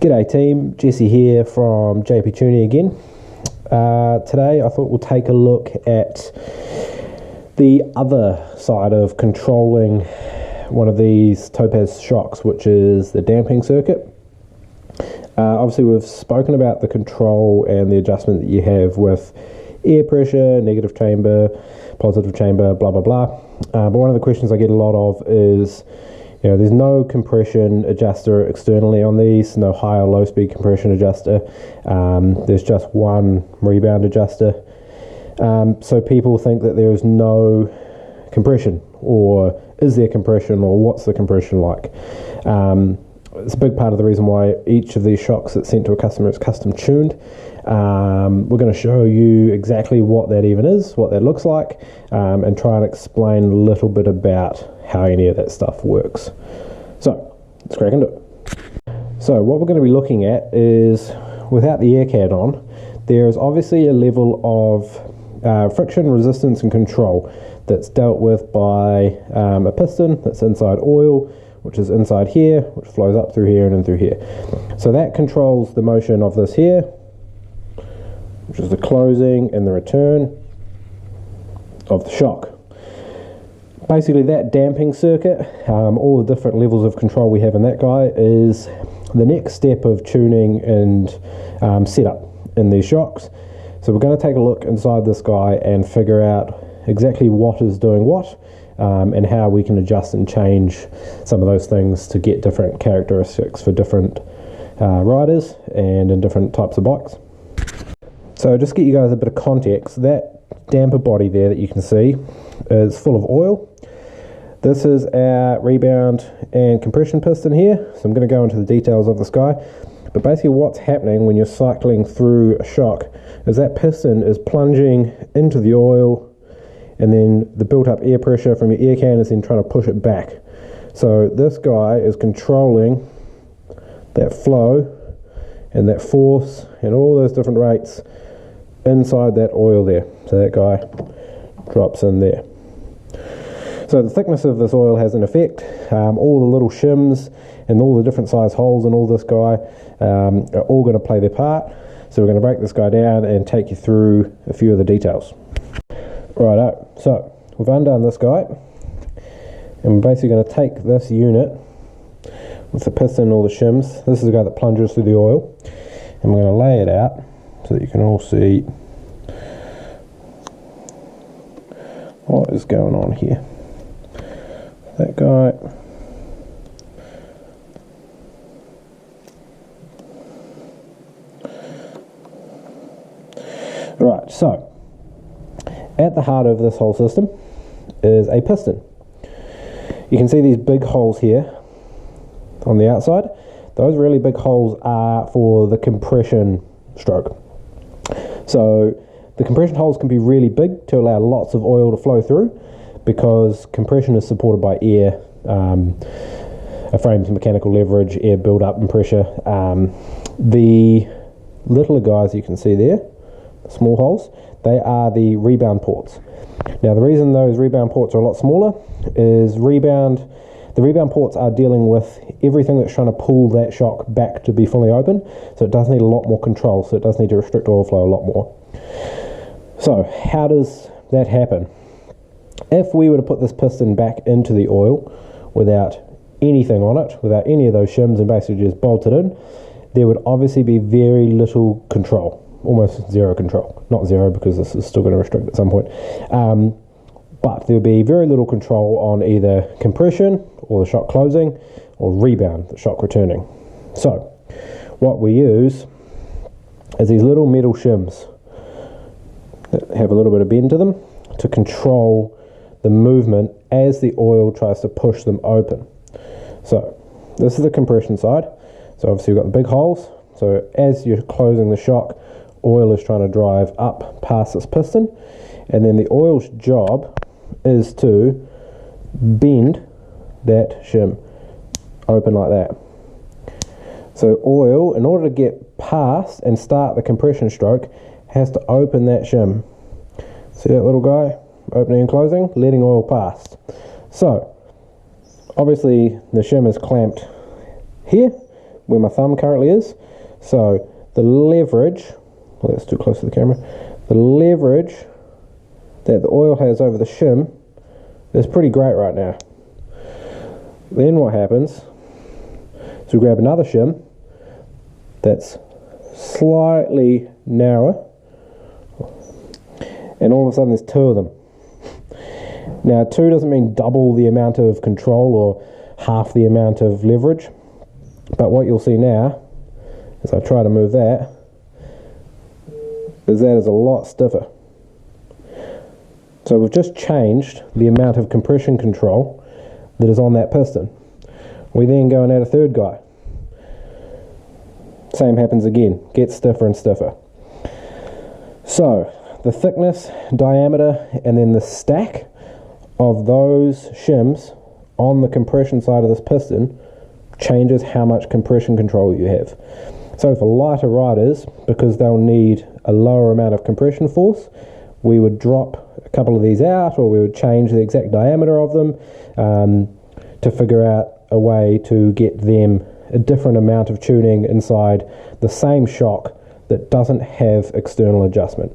G'day team, Jesse here from JP Tuning again. Today I thought we'll take a look at the other side of controlling one of these topaz shocks, which is the damping circuit. Obviously we've spoken about the control and the adjustment that you have with air pressure, negative chamber, positive chamber, blah blah blah. But one of the questions I get a lot of is, there's no compression adjuster externally on these, no high or low speed compression adjuster. There's just one rebound adjuster. So people think that there is no compression, or is there compression, or what's the compression like? It's a big part of the reason why each of these shocks that's sent to a customer is custom tuned. We're going to show you exactly what that even is, what that looks like, and try and explain a little bit about how any of that stuff works. So let's crack into it. So what we're going to be looking at is, without the AirCAD on, there is obviously a level of friction, resistance and control that's dealt with by a piston that's inside oil, which is inside here, which flows up through here and in through here. So that controls the motion of this here, which is the closing and the return of the shock. Basically that damping circuit, all the different levels of control we have in that guy, is the next step of tuning and setup in these shocks. So we're going to take a look inside this guy and figure out exactly what is doing what, and how we can adjust and change some of those things to get different characteristics for different riders and in different types of bikes. So just to get you guys a bit of context, that damper body there that you can see is full of oil. This is our rebound and compression piston here, so I'm going to go into the details of this guy. But basically what's happening when you're cycling through a shock is that piston is plunging into the oil, and then the built up air pressure from your air can is then trying to push it back. So this guy is controlling that flow and that force and all those different rates inside that oil there. So that guy drops in there. So the thickness of this oil has an effect. All the little shims and all the different size holes in all this guy are all going to play their part. So we're going to break this guy down and take you through a few of the details. Righto, so we've undone this guy, and we're basically going to take this unit with the piston and all the shims. This is the guy that plunges through the oil, and we're going to lay it out so that you can all see what is going on here. That guy, right, so at the heart of this whole system is a piston. You can see these big holes here on the outside. Those really big holes are for the compression stroke. So the compression holes can be really big to allow lots of oil to flow through, because compression is supported by air, a frame's mechanical leverage, air build up and pressure. The littler guys you can see there, the small holes, they are the rebound ports. Now the reason those rebound ports are a lot smaller is the rebound ports are dealing with everything that's trying to pull that shock back to be fully open, so it does need a lot more control, so it does need to restrict oil flow a lot more. So how does that happen? If we were to put this piston back into the oil without anything on it, without any of those shims, and basically just bolted in, there would obviously be very little control. Almost zero control. Not zero, because this is still going to restrict at some point. But there would be very little control on either compression, or the shock closing, or rebound, the shock returning. So what we use is these little metal shims that have a little bit of bend to them to control the movement as the oil tries to push them open. So this is the compression side. So obviously we've got the big holes. So as you're closing the shock, oil is trying to drive up past this piston, and then the oil's job is to bend that shim open like that. So oil, in order to get past and start the compression stroke, has to open that shim. See that little guy? Opening and closing, letting oil past. So obviously the shim is clamped here, where my thumb currently is. So the leverage, well, that's too close to the camera, the leverage that the oil has over the shim is pretty great right now. Then what happens is we grab another shim that's slightly narrower, and all of a sudden there's two of them. Now 2 doesn't mean double the amount of control or half the amount of leverage, but what you'll see now, as I try to move that, is that is a lot stiffer. So we've just changed the amount of compression control that is on that piston. We then go and add a third guy. Same happens again, gets stiffer and stiffer. So the thickness, diameter, and then the stack of those shims on the compression side of this piston changes how much compression control you have. So for lighter riders, because they'll need a lower amount of compression force, we would drop a couple of these out, or we would change the exact diameter of them to figure out a way to get them a different amount of tuning inside the same shock that doesn't have external adjustment.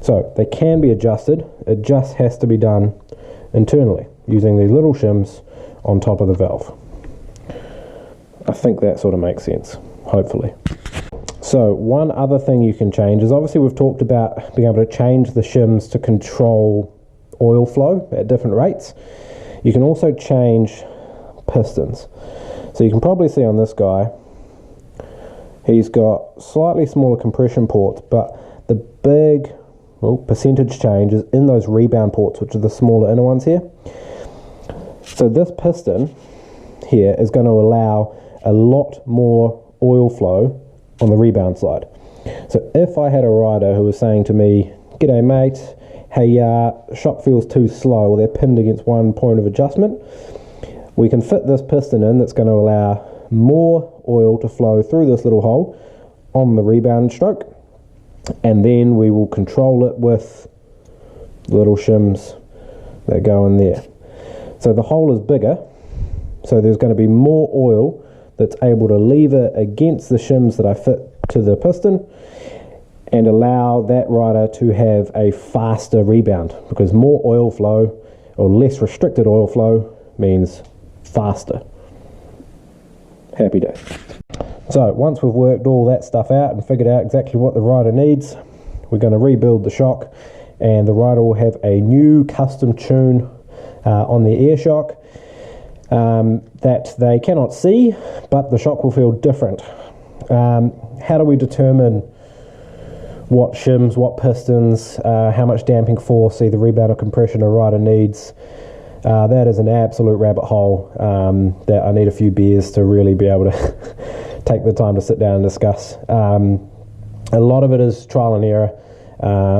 So they can be adjusted, it just has to be done internally using these little shims on top of the valve. I think that sort of makes sense, hopefully. So one other thing you can change is, obviously we've talked about being able to change the shims to control oil flow at different rates. You can also change pistons. So you can probably see on this guy, he's got slightly smaller compression ports, but the big percentage change is in those rebound ports, which are the smaller inner ones here. So this piston here is going to allow a lot more oil flow on the rebound side. So if I had a rider who was saying to me, "G'day mate, hey, shock feels too slow," or they're pinned against one point of adjustment, we can fit this piston in that's going to allow more oil to flow through this little hole on the rebound stroke, and then we will control it with little shims that go in there. So the hole is bigger, so there's going to be more oil that's able to lever against the shims that I fit to the piston and allow that rider to have a faster rebound, because more oil flow or less restricted oil flow means faster. Happy day. So once we've worked all that stuff out and figured out exactly what the rider needs, we're going to rebuild the shock, and the rider will have a new custom tune on the air shock that they cannot see, but the shock will feel different. How do we determine what shims, what pistons, how much damping force, either rebound or compression, a rider needs? That is an absolute rabbit hole that I need a few beers to really be able to take the time to sit down and discuss. A lot of it is trial and error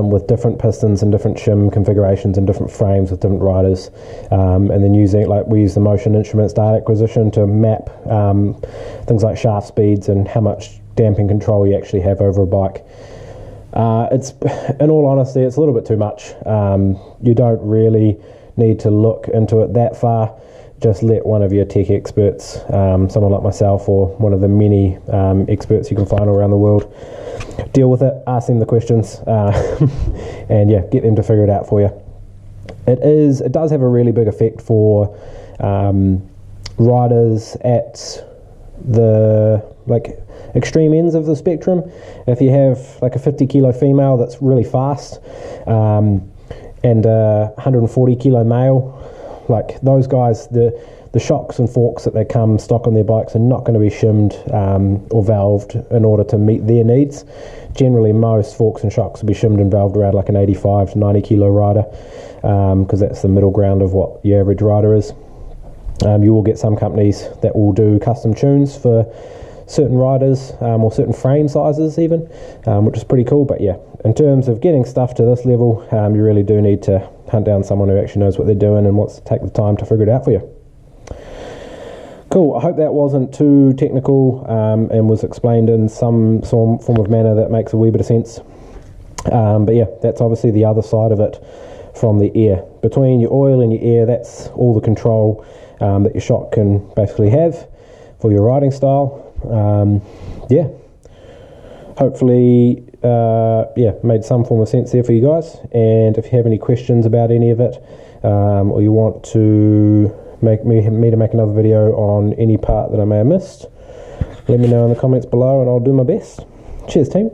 with different pistons and different shim configurations and different frames with different riders, and then using, like we use the motion instruments data acquisition to map things like shaft speeds and how much damping control you actually have over a bike. It's, in all honesty, it's a little bit too much. You don't really need to look into it that far. Just let one of your tech experts, someone like myself or one of the many experts you can find all around the world, deal with it, ask them the questions, and yeah, get them to figure it out for you. It does have a really big effect for riders at the extreme ends of the spectrum. If you have like a 50 kilo female that's really fast, and a 140 kilo male, like those guys, the shocks and forks that they come stock on their bikes are not going to be shimmed or valved in order to meet their needs. Generally, most forks and shocks will be shimmed and valved around like an 85 to 90 kilo rider, because that's the middle ground of what your average rider is. You will get some companies that will do custom tunes for certain riders, or certain frame sizes even, which is pretty cool. But yeah, in terms of getting stuff to this level, you really do need to hunt down someone who actually knows what they're doing and wants to take the time to figure it out for you. Cool, I hope that wasn't too technical, and was explained in some form of manner that makes a wee bit of sense. But yeah, that's obviously the other side of it from the air. Between your oil and your air, that's all the control that your shock can basically have for your riding style. Yeah, hopefully made some form of sense there for you guys. And if you have any questions about any of it, or you want to make me to make another video on any part that I may have missed, let me know in the comments below and I'll do my best. Cheers, team.